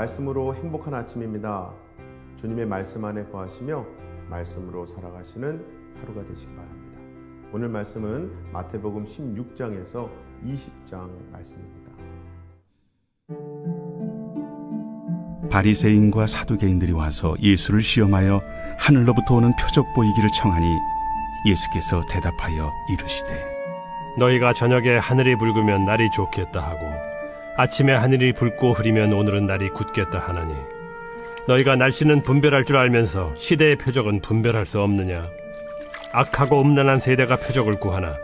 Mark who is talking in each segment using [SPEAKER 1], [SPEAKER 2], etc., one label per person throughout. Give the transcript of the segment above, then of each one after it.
[SPEAKER 1] 말씀으로 행복한 아침입니다. 주님의 말씀 안에 거하시며 말씀으로 살아가시는 하루가 되시기 바랍니다. 오늘 말씀은 마태복음 16장에서 20장 말씀입니다.
[SPEAKER 2] 바리새인과 사두개인들이 와서 예수를 시험하여 하늘로부터 오는 표적 보이기를 청하니 예수께서 대답하여 이르시되
[SPEAKER 3] 너희가 저녁에 하늘이 붉으면 날이 좋겠다 하고 아침에 하늘이 붉고 흐리면 오늘은 날이 굳겠다 하나니 너희가 날씨는 분별할 줄 알면서 시대의 표적은 분별할 수 없느냐? 악하고 음란한 세대가 표적을 구하나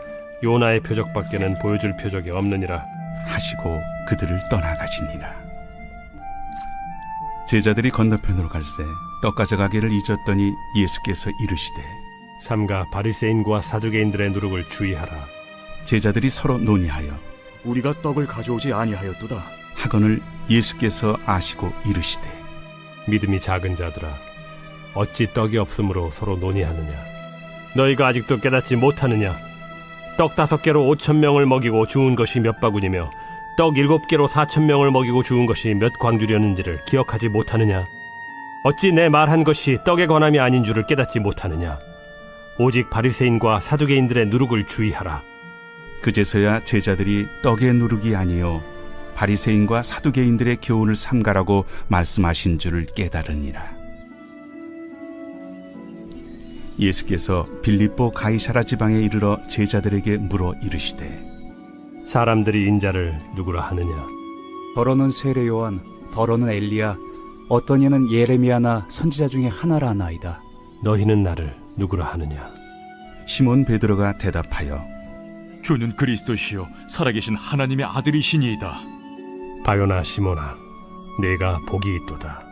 [SPEAKER 3] 요나의 표적밖에는 보여줄 표적이 없느니라
[SPEAKER 2] 하시고 그들을 떠나가시니라. 제자들이 건너편으로 갈새 떡 가져가기를 잊었더니 예수께서 이르시되
[SPEAKER 3] 삼가 바리새인과 사두개인들의 누룩을 주의하라.
[SPEAKER 2] 제자들이 서로 논의하여
[SPEAKER 4] 우리가 떡을 가져오지 아니하였도다
[SPEAKER 2] 하거늘 예수께서 아시고 이르시되
[SPEAKER 3] 믿음이 작은 자들아 어찌 떡이 없으므로 서로 논의하느냐? 너희가 아직도 깨닫지 못하느냐? 떡 5개로 5,000명을 먹이고 주운 것이 몇 바구니며 떡 7개로 4,000명을 먹이고 주운 것이 몇 광주렸는지를 기억하지 못하느냐? 어찌 내 말한 것이 떡에 관함이 아닌 줄을 깨닫지 못하느냐? 오직 바리새인과 사두개인들의 누룩을 주의하라.
[SPEAKER 2] 그제서야 제자들이 떡의 누룩이 아니요 바리새인과 사두개인들의 교훈을 삼가라고 말씀하신 줄을 깨달으니라. 예수께서 빌립보 가이사라 지방에 이르러 제자들에게 물어 이르시되
[SPEAKER 3] 사람들이 인자를 누구라 하느냐?
[SPEAKER 4] 더러는 세례 요한, 더러는 엘리야, 어떤 이는 예레미야나 선지자 중에 하나라 하나이다.
[SPEAKER 3] 너희는 나를 누구라 하느냐?
[SPEAKER 2] 시몬 베드로가 대답하여
[SPEAKER 5] 주는 그리스도시요 살아계신 하나님의 아들이시니이다.
[SPEAKER 3] 바요나 시몬아, 내가 복이 있도다.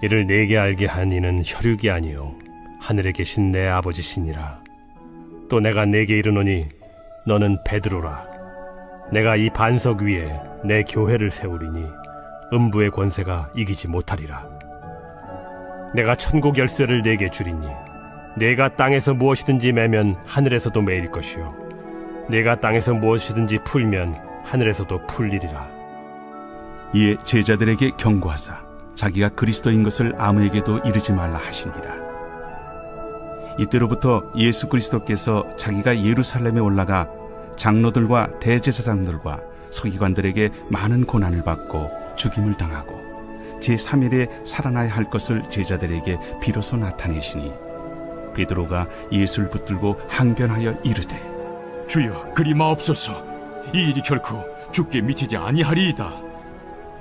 [SPEAKER 3] 이를 내게 알게 한 이는 혈육이 아니요 하늘에 계신 내 아버지시니라. 또 내가 내게 이르노니 너는 베드로라. 내가 이 반석 위에 내 교회를 세우리니 음부의 권세가 이기지 못하리라. 내가 천국 열쇠를 내게 주리니 내가 땅에서 무엇이든지 매면 하늘에서도 매일 것이요 내가 땅에서 무엇이든지 풀면 하늘에서도 풀리리라.
[SPEAKER 2] 이에 제자들에게 경고하사 자기가 그리스도인 것을 아무에게도 이르지 말라 하시니라. 이때로부터 예수 그리스도께서 자기가 예루살렘에 올라가 장로들과 대제사장들과 서기관들에게 많은 고난을 받고 죽임을 당하고 제3일에 살아나야 할 것을 제자들에게 비로소 나타내시니 베드로가 예수를 붙들고 항변하여 이르되
[SPEAKER 5] 주여 그리 마옵소서. 이 일이 결코 주께 미치지 아니하리이다.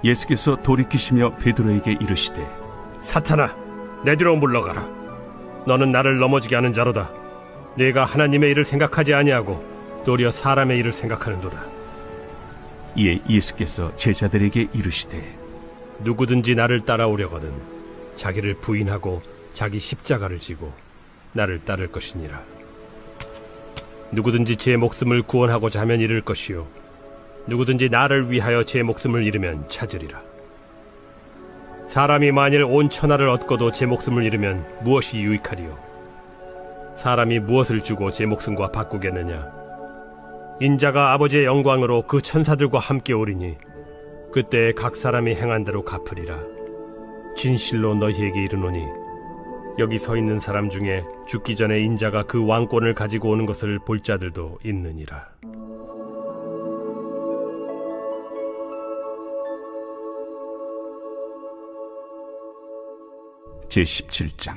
[SPEAKER 2] 예수께서 돌이키시며 베드로에게 이르시되
[SPEAKER 3] 사탄아, 내 뒤로 물러가라. 너는 나를 넘어지게 하는 자로다. 내가 하나님의 일을 생각하지 아니하고 도리어 사람의 일을 생각하는도다.
[SPEAKER 2] 이에 예수께서 제자들에게 이르시되
[SPEAKER 3] 누구든지 나를 따라오려거든 자기를 부인하고 자기 십자가를 지고 나를 따를 것이니라. 누구든지 제 목숨을 구원하고자 하면 잃을 것이요 누구든지 나를 위하여 제 목숨을 잃으면 찾으리라. 사람이 만일 온 천하를 얻고도 제 목숨을 잃으면 무엇이 유익하리요? 사람이 무엇을 주고 제 목숨과 바꾸겠느냐? 인자가 아버지의 영광으로 그 천사들과 함께 오리니 그때 각 사람이 행한 대로 갚으리라. 진실로 너희에게 이르노니 여기 서 있는 사람 중에 죽기 전에 인자가 그 왕권을 가지고 오는 것을 볼 자들도 있느니라.
[SPEAKER 2] 제17장.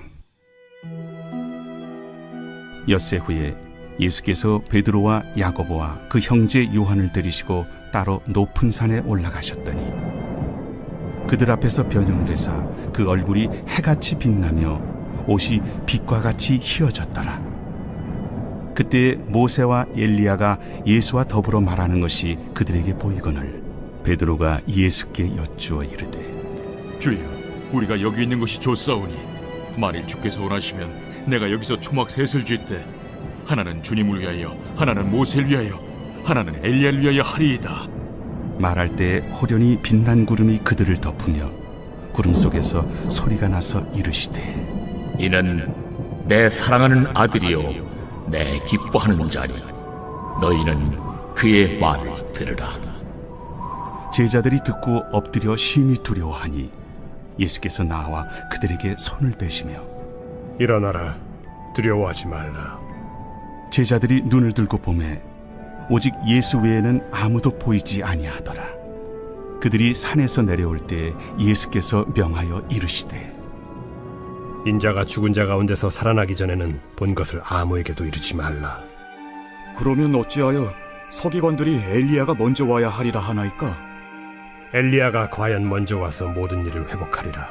[SPEAKER 2] 엿새 후에 예수께서 베드로와 야고보와 그 형제 요한을 데리시고 따로 높은 산에 올라가셨더니 그들 앞에서 변형되사 그 얼굴이 해같이 빛나며 옷이 빛과 같이 희어졌더라. 그때 모세와 엘리야가 예수와 더불어 말하는 것이 그들에게 보이거늘 베드로가 예수께 여쭈어 이르되
[SPEAKER 5] 주여 우리가 여기 있는 것이 좋사오니 만일 주께서 원하시면 내가 여기서 초막 셋을 쥘때 하나는 주님을 위하여 하나는 모세를 위하여 하나는 엘리야를 위하여 하리이다.
[SPEAKER 2] 말할 때 호련히 빛난 구름이 그들을 덮으며 구름 속에서 소리가 나서 이르시되
[SPEAKER 6] 이는 내 사랑하는 아들이요 내 기뻐하는 자니 너희는 그의 말을 들으라.
[SPEAKER 2] 제자들이 듣고 엎드려 심히 두려워하니 예수께서 나와 그들에게 손을 빼시며
[SPEAKER 3] 일어나라, 두려워하지 말라.
[SPEAKER 2] 제자들이 눈을 들고 보매 오직 예수 외에는 아무도 보이지 아니하더라. 그들이 산에서 내려올 때 예수께서 명하여 이르시되
[SPEAKER 3] 인자가 죽은 자 가운데서 살아나기 전에는 본 것을 아무에게도 이르지 말라.
[SPEAKER 4] 그러면 어찌하여 서기관들이 엘리야가 먼저 와야 하리라 하나이까?
[SPEAKER 3] 엘리야가 과연 먼저 와서 모든 일을 회복하리라.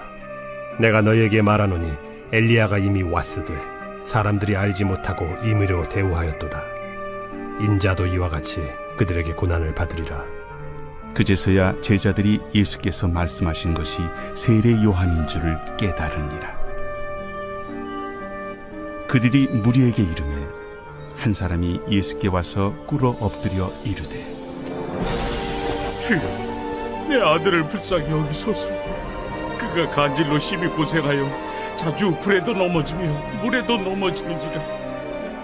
[SPEAKER 3] 내가 너희에게 말하노니 엘리야가 이미 왔으되 사람들이 알지 못하고 임의로 대우하였도다. 인자도 이와 같이 그들에게 고난을 받으리라.
[SPEAKER 2] 그제서야 제자들이 예수께서 말씀하신 것이 세례 요한인 줄을 깨달으니라. 그들이 무리에게 이르매 한 사람이 예수께 와서 꿇어 엎드려 이르되
[SPEAKER 5] 주여, 내 아들을 불쌍히 여기소서. 그가 간질로 심히 고생하여 자주 불에도 넘어지며 물에도 넘어지는지라.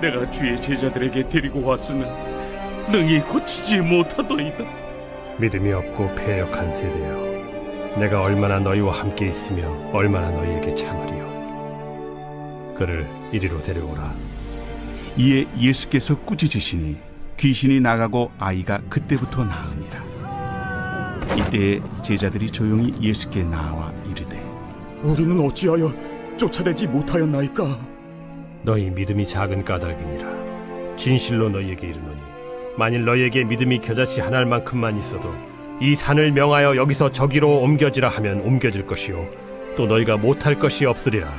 [SPEAKER 5] 내가 주의 제자들에게 데리고 왔으나 능히 고치지 못하더이다.
[SPEAKER 3] 믿음이 없고 패역한 세대여, 내가 얼마나 너희와 함께 있으며 얼마나 너희에게 참으리요. 그를 이리로 데려오라.
[SPEAKER 2] 이에 예수께서 꾸짖으시니 귀신이 나가고 아이가 그때부터 나으니라. 이때 제자들이 조용히 예수께 나와 이르되
[SPEAKER 4] 우리는 어찌하여 쫓아내지 못하였나이까?
[SPEAKER 3] 너희 믿음이 작은 까닭이니라. 진실로 너희에게 이르노니 만일 너희에게 믿음이 겨자씨 한 알만큼만 있어도 이 산을 명하여 여기서 저기로 옮겨지라 하면 옮겨질 것이요 또 너희가 못할 것이 없으리라.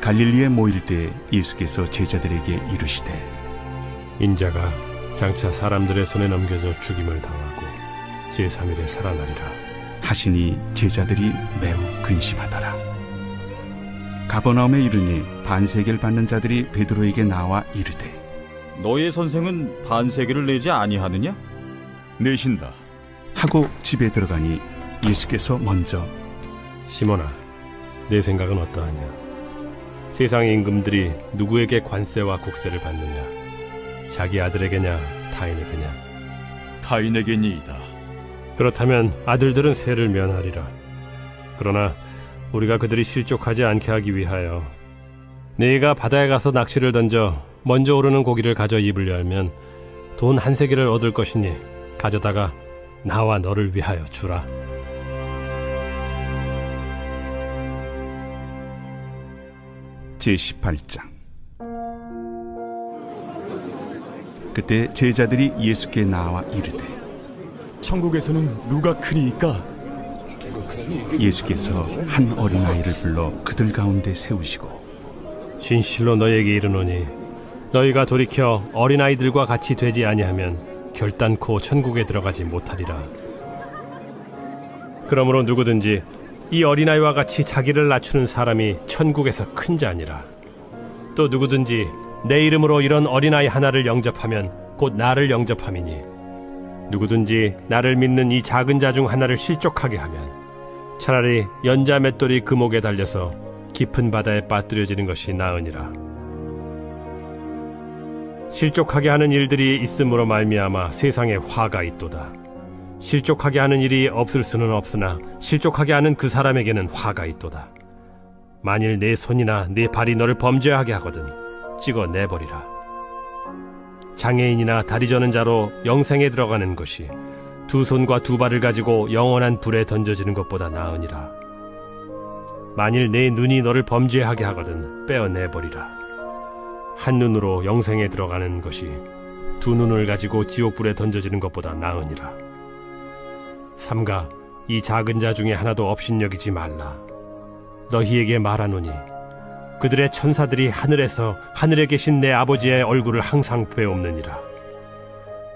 [SPEAKER 2] 갈릴리에 모일 때 예수께서 제자들에게 이르시되
[SPEAKER 3] 인자가 장차 사람들의 손에 넘겨져 죽임을 당하고 제3일에 살아나리라
[SPEAKER 2] 하시니 제자들이 매우 근심하더라. 가버나움에 이르니 반세계를 받는 자들이 베드로에게 나와 이르되
[SPEAKER 7] 너의 선생은 반세계를 내지 아니하느냐?
[SPEAKER 5] 내신다.
[SPEAKER 2] 하고 집에 들어가니 예수께서 먼저
[SPEAKER 3] 시몬아, 내 생각은 어떠하냐? 세상의 임금들이 누구에게 관세와 국세를 받느냐? 자기 아들에게냐 타인에게냐?
[SPEAKER 5] 타인에게니이다.
[SPEAKER 3] 그렇다면 아들들은 세를 면하리라. 그러나 우리가 그들이 실족하지 않게 하기 위하여 네가 바다에 가서 낚시를 던져 먼저 오르는 고기를 가져 입을 열면 돈 한 세겔을 얻을 것이니 가져다가 나와 너를 위하여 주라.
[SPEAKER 2] 제18장. 그때 제자들이 예수께 나와 이르되
[SPEAKER 4] 천국에서는 누가 크니이까?
[SPEAKER 2] 예수께서 한 어린아이를 불러 그들 가운데 세우시고
[SPEAKER 3] 진실로 너희에게 이르노니 너희가 돌이켜 어린아이들과 같이 되지 아니하면 결단코 천국에 들어가지 못하리라. 그러므로 누구든지 이 어린아이와 같이 자기를 낮추는 사람이 천국에서 큰 자니라. 또 누구든지 내 이름으로 이런 어린아이 하나를 영접하면 곧 나를 영접함이니 누구든지 나를 믿는 이 작은 자 중 하나를 실족하게 하면 차라리 연자 맷돌이 그 목에 달려서 깊은 바다에 빠뜨려지는 것이 나으니라. 실족하게 하는 일들이 있음으로 말미암아 세상에 화가 있도다. 실족하게 하는 일이 없을 수는 없으나 실족하게 하는 그 사람에게는 화가 있도다. 만일 내 손이나 내 발이 너를 범죄하게 하거든 찍어 내버리라. 장애인이나 다리 저는 자로 영생에 들어가는 것이 두 손과 두 발을 가지고 영원한 불에 던져지는 것보다 나으니라. 만일 내 눈이 너를 범죄하게 하거든 빼어내버리라. 한 눈으로 영생에 들어가는 것이 두 눈을 가지고 지옥불에 던져지는 것보다 나으니라. 삼가 이 작은 자 중에 하나도 업신여기지 말라. 너희에게 말하노니 그들의 천사들이 하늘에서 하늘에 계신 내 아버지의 얼굴을 항상 뵈옵느니라.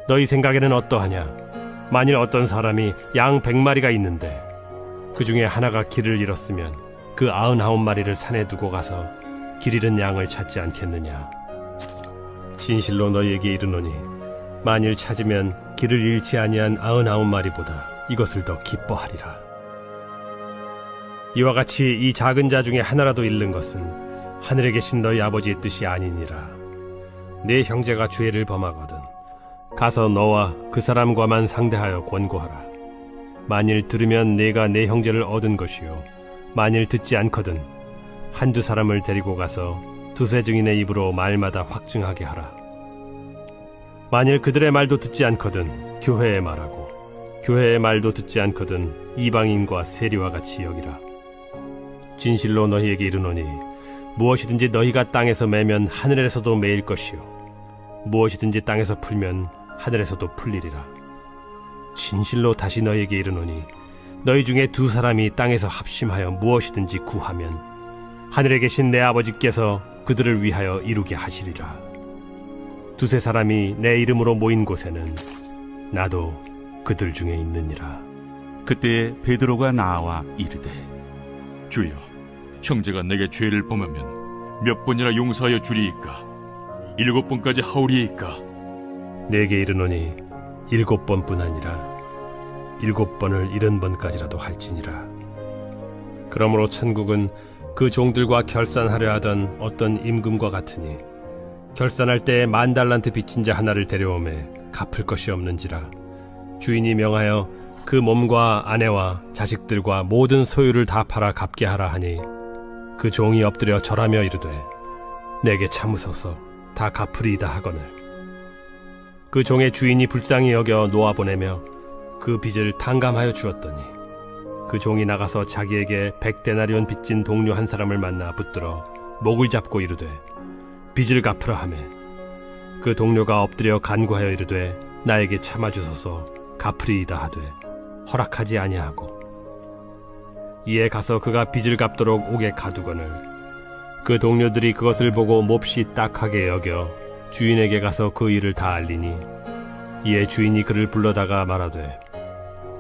[SPEAKER 3] 너희 생각에는 어떠하냐? 만일 어떤 사람이 양 100마리가 있는데 그 중에 하나가 길을 잃었으면 그 99마리를 산에 두고 가서 길 잃은 양을 찾지 않겠느냐? 진실로 너희에게 이르노니 만일 찾으면 길을 잃지 아니한 99마리보다 이것을 더 기뻐하리라. 이와 같이 이 작은 자 중에 하나라도 잃는 것은 하늘에 계신 너희 아버지의 뜻이 아니니라. 네 형제가 죄를 범하거든 가서 너와 그 사람과만 상대하여 권고하라. 만일 들으면 내가 내 형제를 얻은 것이요 만일 듣지 않거든 한두 사람을 데리고 가서 두세 증인의 입으로 말마다 확증하게 하라. 만일 그들의 말도 듣지 않거든 교회에 말하고 교회의 말도 듣지 않거든 이방인과 세리와 같이 여기라. 진실로 너희에게 이르노니 무엇이든지 너희가 땅에서 매면 하늘에서도 매일 것이요 무엇이든지 땅에서 풀면 하늘에서도 풀리리라. 진실로 다시 너희에게 이르노니 너희 중에 두 사람이 땅에서 합심하여 무엇이든지 구하면 하늘에 계신 내 아버지께서 그들을 위하여 이루게 하시리라. 두세 사람이 내 이름으로 모인 곳에는 나도 그들 중에 있느니라.
[SPEAKER 2] 그때 베드로가 나와 이르되
[SPEAKER 5] 주여, 형제가 내게 죄를 범하면 몇 번이나 용서하여 주리이까? 7번까지 하오리이까?
[SPEAKER 3] 내게 이르노니 7번뿐 아니라 7번을 70번까지라도 할지니라. 그러므로 천국은 그 종들과 결산하려 하던 어떤 임금과 같으니 결산할 때 10,000달란트 빚진 자 하나를 데려오매 갚을 것이 없는지라. 주인이 명하여 그 몸과 아내와 자식들과 모든 소유를 다 팔아 갚게 하라 하니 그 종이 엎드려 절하며 이르되 내게 참으소서 다 갚으리이다 하거늘 그 종의 주인이 불쌍히 여겨 놓아보내며 그 빚을 탕감하여 주었더니 그 종이 나가서 자기에게 100데나리온 빚진 동료 한 사람을 만나 붙들어 목을 잡고 이르되 빚을 갚으라 하매 그 동료가 엎드려 간구하여 이르되 나에게 참아주소서 갚으리이다 하되 허락하지 아니하고 이에 가서 그가 빚을 갚도록 옥에 가두거늘 그 동료들이 그것을 보고 몹시 딱하게 여겨 주인에게 가서 그 일을 다 알리니 이에 주인이 그를 불러다가 말하되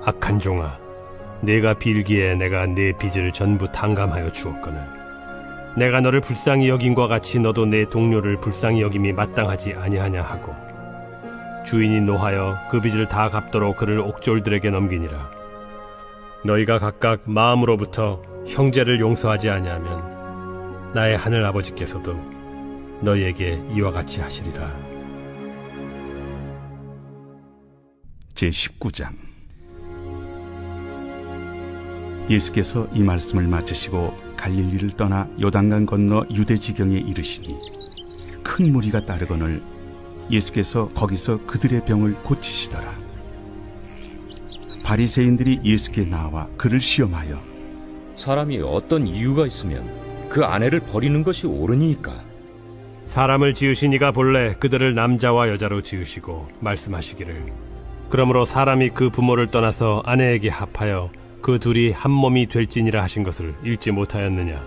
[SPEAKER 3] 악한 종아, 네가 빌기에 내가 네 빚을 전부 탕감하여 주었거늘 내가 너를 불쌍히 여김과 같이 너도 내 동료를 불쌍히 여김이 마땅하지 아니하냐 하고 주인이 노하여 그 빚을 다 갚도록 그를 옥졸들에게 넘기니라. 너희가 각각 마음으로부터 형제를 용서하지 아니하면 나의 하늘 아버지께서도 너희에게 이와 같이 하시리라.
[SPEAKER 2] 제19장. 예수께서 이 말씀을 마치시고 갈릴리를 떠나 요단강 건너 유대 지경에 이르시니 큰 무리가 따르거늘 예수께서 거기서 그들의 병을 고치시더라. 바리새인들이 예수께 나와 그를 시험하여
[SPEAKER 6] 사람이 어떤 이유가 있으면 그 아내를 버리는 것이 옳으니까?
[SPEAKER 3] 사람을 지으신 이가 본래 그들을 남자와 여자로 지으시고 말씀하시기를 그러므로 사람이 그 부모를 떠나서 아내에게 합하여 그 둘이 한 몸이 될지니라 하신 것을 읽지 못하였느냐.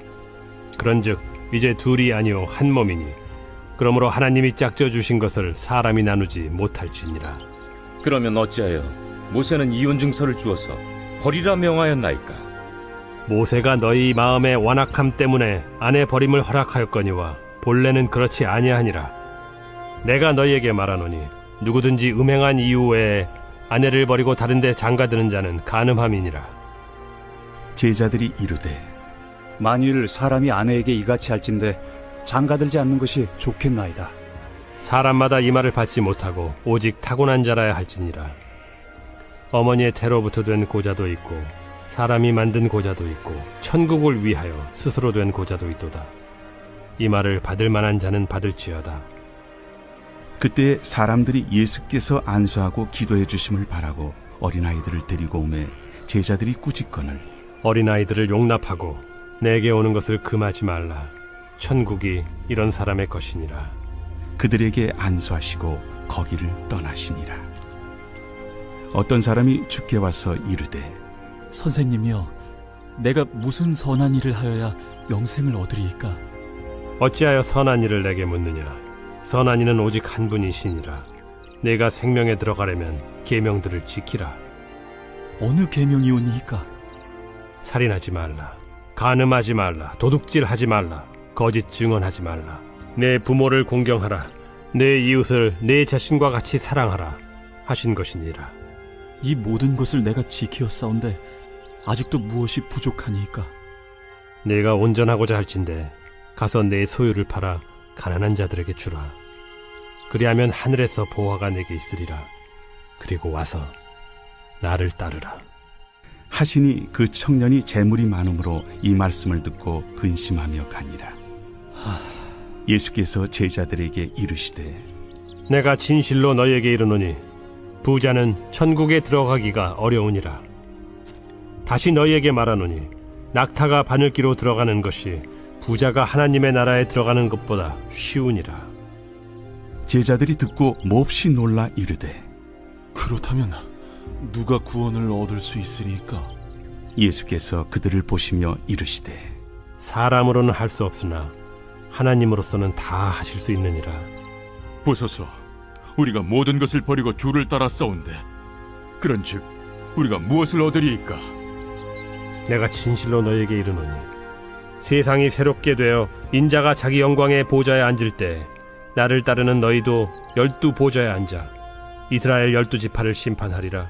[SPEAKER 3] 그런즉 이제 둘이 아니요 한 몸이니 그러므로 하나님이 짝져 주신 것을 사람이 나누지 못할지니라.
[SPEAKER 6] 그러면 어찌하여 모세는 이혼 증서를 주어서 버리라 명하였나이까?
[SPEAKER 3] 모세가 너희 마음의 완악함 때문에 아내 버림을 허락하였거니와 본래는 그렇지 아니하니라. 내가 너희에게 말하노니 누구든지 음행한 이유 외에 아내를 버리고 다른 데 장가드는 자는 간음함이니라.
[SPEAKER 2] 제자들이 이르되
[SPEAKER 4] 만일 사람이 아내에게 이같이 할진대 장가들지 않는 것이 좋겠나이다.
[SPEAKER 3] 사람마다 이 말을 받지 못하고 오직 타고난 자라야 할지니라. 어머니의 태로부터 된 고자도 있고 사람이 만든 고자도 있고 천국을 위하여 스스로 된 고자도 있도다. 이 말을 받을 만한 자는 받을지어다.
[SPEAKER 2] 그때 사람들이 예수께서 안수하고 기도해 주심을 바라고 어린아이들을 데리고 오매 제자들이 꾸짖거늘
[SPEAKER 3] 어린아이들을 용납하고 내게 오는 것을 금하지 말라. 천국이 이런 사람의 것이니라.
[SPEAKER 2] 그들에게 안수하시고 거기를 떠나시니라. 어떤 사람이 주께 와서 이르되
[SPEAKER 7] 선생님이여, 내가 무슨 선한 일을 하여야 영생을 얻으리이까?
[SPEAKER 3] 어찌하여 선한 일을 내게 묻느냐. 선한 이는 오직 한 분이시니라. 내가 생명에 들어가려면 계명들을 지키라.
[SPEAKER 7] 어느 계명이오니이까?
[SPEAKER 3] 살인하지 말라, 간음하지 말라, 도둑질하지 말라, 거짓 증언하지 말라, 내 부모를 공경하라, 내 이웃을 내 자신과 같이 사랑하라 하신 것이니라.
[SPEAKER 7] 이 모든 것을 내가 지키었사온데 아직도 무엇이 부족하니이까?
[SPEAKER 3] 내가 온전하고자 할진대 가서 내 소유를 팔아 가난한 자들에게 주라. 그리하면 하늘에서 보화가 내게 있으리라. 그리고 와서 나를 따르라.
[SPEAKER 2] 하시니 그 청년이 재물이 많음으로 이 말씀을 듣고 근심하며 가니라. 예수께서 제자들에게 이르시되
[SPEAKER 3] 내가 진실로 너희에게 이르노니 부자는 천국에 들어가기가 어려우니라. 다시 너희에게 말하노니 낙타가 바늘기로 들어가는 것이 부자가 하나님의 나라에 들어가는 것보다 쉬우니라.
[SPEAKER 2] 제자들이 듣고 몹시 놀라 이르되
[SPEAKER 8] 그렇다면 누가 구원을 얻을 수 있으리까?
[SPEAKER 2] 예수께서 그들을 보시며 이르시되
[SPEAKER 3] 사람으로는 할 수 없으나 하나님으로서는 다 하실 수 있느니라.
[SPEAKER 5] 보소서, 우리가 모든 것을 버리고 주를 따라 싸운데 그런즉 우리가 무엇을 얻으리이까?
[SPEAKER 3] 내가 진실로 너희에게 이르노니 세상이 새롭게 되어 인자가 자기 영광의 보좌에 앉을 때 나를 따르는 너희도 12 보좌에 앉아 이스라엘 12지파를 심판하리라.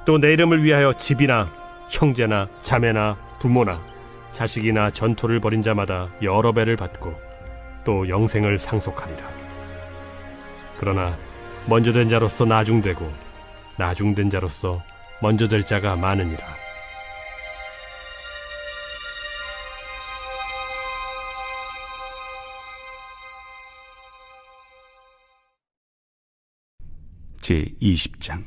[SPEAKER 3] 또 내 이름을 위하여 집이나 형제나 자매나 부모나 자식이나 전토를 벌인 자마다 여러 배를 받고 또 영생을 상속하리라. 그러나 먼저 된 자로서 나중되고 나중된 자로서 먼저 될 자가 많으니라.
[SPEAKER 2] 제20장.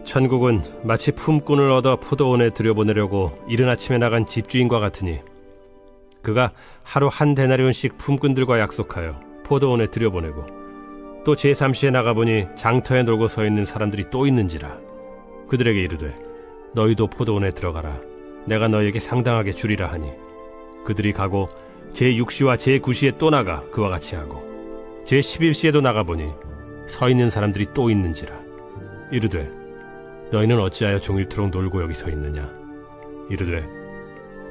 [SPEAKER 3] 천국은 마치 품꾼을 얻어 포도원에 들여보내려고 이른 아침에 나간 집주인과 같으니 그가 하루 한 데나리온씩 품꾼들과 약속하여 포도원에 들여보내고 또 제3시에 나가보니 장터에 놀고 서 있는 사람들이 또 있는지라. 그들에게 이르되 너희도 포도원에 들어가라. 내가 너희에게 상당하게 주리라 하니 그들이 가고 제6시와 제9시에 또 나가 그와 같이 하고 제11시에도 나가보니 서 있는 사람들이 또 있는지라. 이르되 너희는 어찌하여 종일토록 놀고 여기 서 있느냐. 이르되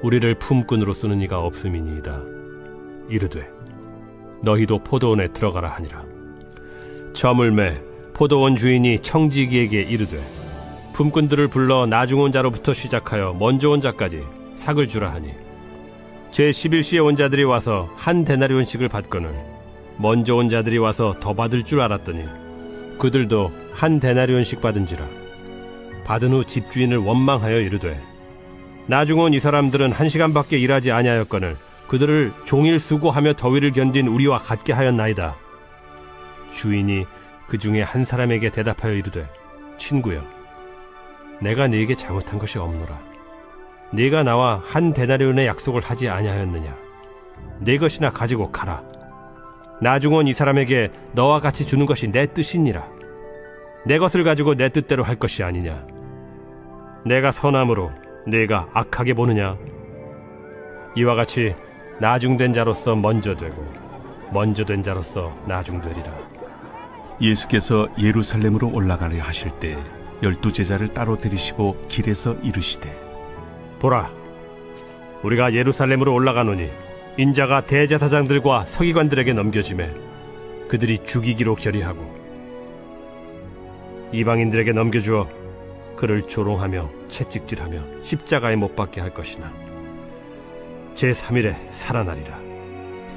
[SPEAKER 3] 우리를 품꾼으로 쓰는 이가 없음이니이다. 이르되 너희도 포도원에 들어가라 하니라. 저물매 포도원 주인이 청지기에게 이르되 품꾼들을 불러 나중 온 자로부터 시작하여 먼저 온 자까지 삭을 주라 하니 제11시에 온 자들이 와서 한 데나리온씩을 받거늘 먼저 온 자들이 와서 더 받을 줄 알았더니 그들도 한 데나리온씩 받은지라. 받은 후 집주인을 원망하여 이르되 나중 온 이 사람들은 1시간밖에 일하지 아니하였거늘 그들을 종일 수고하며 더위를 견딘 우리와 같게 하였나이다. 주인이 그 중에 한 사람에게 대답하여 이르되 친구여, 내가 네게 잘못한 것이 없노라. 네가 나와 한 데나리온의 약속을 하지 아니하였느냐. 네 것이나 가지고 가라. 나중 온 이 사람에게 너와 같이 주는 것이 내 뜻이니라. 내 것을 가지고 내 뜻대로 할 것이 아니냐. 내가 선함으로 네가 악하게 보느냐. 이와 같이 나중된 자로서 먼저 되고 먼저 된 자로서 나중되리라.
[SPEAKER 2] 예수께서 예루살렘으로 올라가려 하실 때 12 제자를 따로 들이시고 길에서 이르시되
[SPEAKER 3] 보라, 우리가 예루살렘으로 올라가노니 인자가 대제사장들과 서기관들에게 넘겨지매 그들이 죽이기로 결의하고 이방인들에게 넘겨주어 그를 조롱하며 채찍질하며 십자가에 못 박게 할 것이나 제3일에 살아나리라.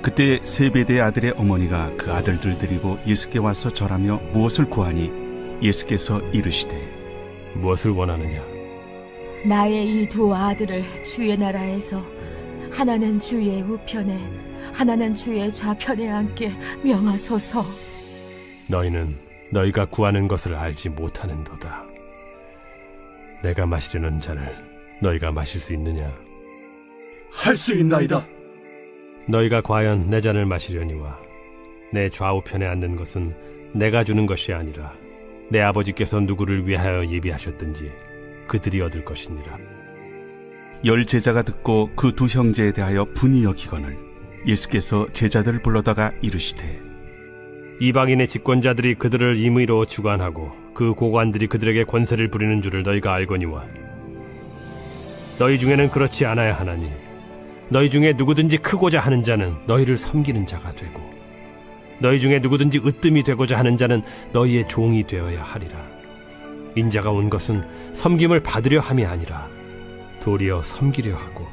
[SPEAKER 2] 그때 세베대의 아들의 어머니가 그 아들들 데리고 예수께 와서 절하며 무엇을 구하니 예수께서 이르시되
[SPEAKER 3] 무엇을 원하느냐.
[SPEAKER 9] 나의 이 두 아들을 주의 나라에서 하나는 주의 우편에 하나는 주의 좌편에 앉게 명하소서.
[SPEAKER 3] 너희는 너희가 구하는 것을 알지 못하는도다. 내가 마시려는 잔을 너희가 마실 수 있느냐.
[SPEAKER 8] 할 수 있나이다.
[SPEAKER 3] 너희가 과연 내 잔을 마시려니와 내 좌우편에 앉는 것은 내가 주는 것이 아니라 내 아버지께서 누구를 위하여 예비하셨든지 그들이 얻을 것이니라.
[SPEAKER 2] 10 제자가 듣고 그 두 형제에 대하여 분이 여기거늘 예수께서 제자들을 불러다가 이르시되
[SPEAKER 3] 이방인의 집권자들이 그들을 임의로 주관하고 그 고관들이 그들에게 권세를 부리는 줄을 너희가 알거니와 너희 중에는 그렇지 않아야 하나니 너희 중에 누구든지 크고자 하는 자는 너희를 섬기는 자가 되고 너희 중에 누구든지 으뜸이 되고자 하는 자는 너희의 종이 되어야 하리라. 인자가 온 것은 섬김을 받으려 함이 아니라 도리어 섬기려 하고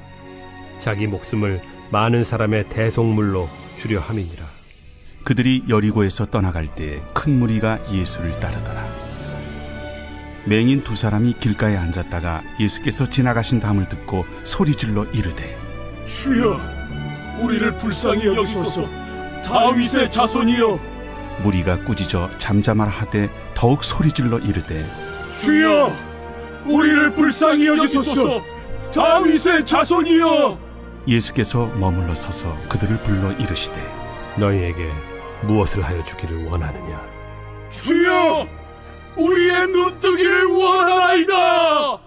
[SPEAKER 3] 자기 목숨을 많은 사람의 대속물로 주려 함이니라.
[SPEAKER 2] 그들이 여리고에서 떠나갈 때 큰 무리가 예수를 따르더라. 맹인 두 사람이 길가에 앉았다가 예수께서 지나가신 담을 듣고 소리질러 이르되
[SPEAKER 8] 주여, 우리를 불쌍히 여기소서. 다윗의 자손이여.
[SPEAKER 2] 무리가 꾸짖어 잠잠하라 하되 더욱 소리질러 이르되
[SPEAKER 8] 주여, 우리를 불쌍히 여기소서. 다윗의 자손이여.
[SPEAKER 2] 예수께서 머물러 서서 그들을 불러 이르시되
[SPEAKER 3] 너희에게 무엇을 하여 주기를 원하느냐?
[SPEAKER 8] 주여, 우리의 눈뜨기를 원하나이다.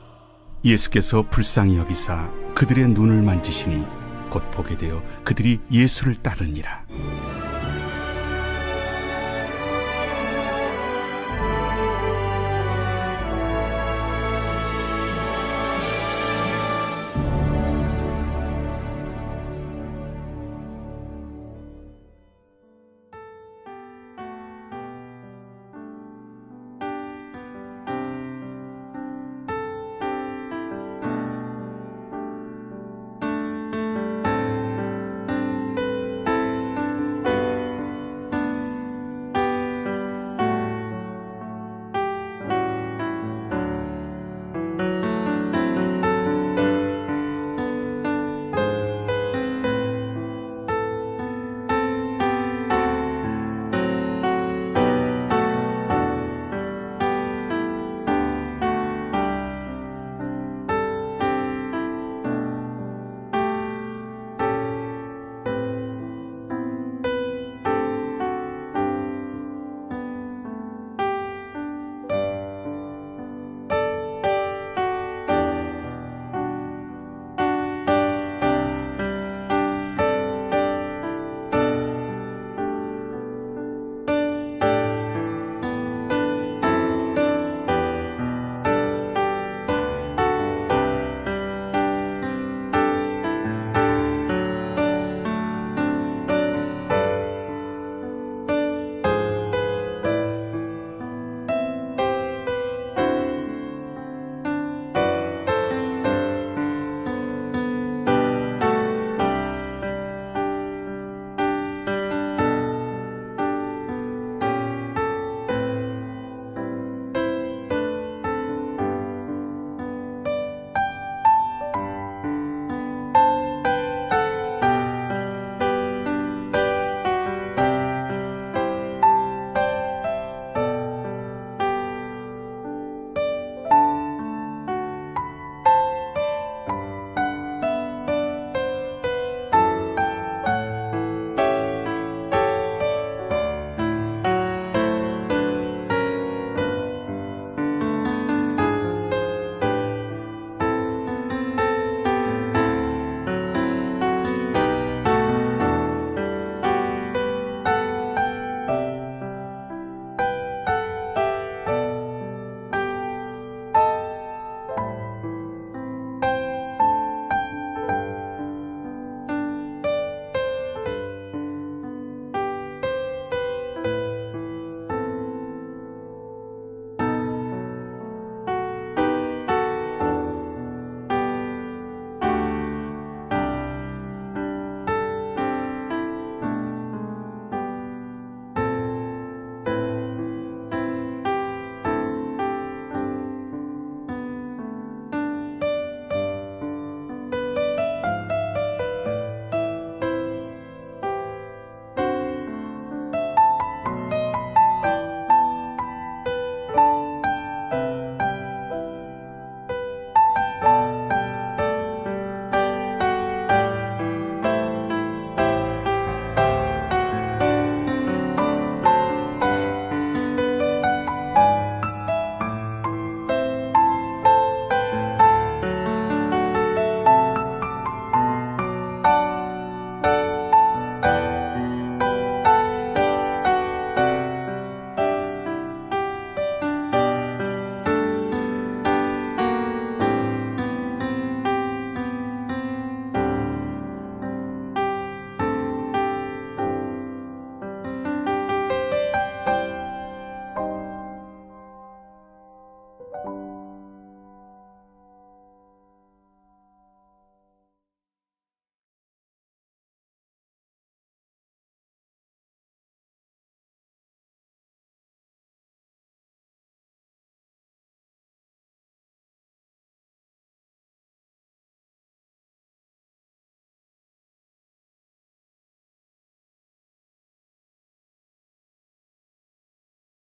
[SPEAKER 2] 예수께서 불쌍히 여기사 그들의 눈을 만지시니 곧 보게 되어 그들이 예수를 따르니라.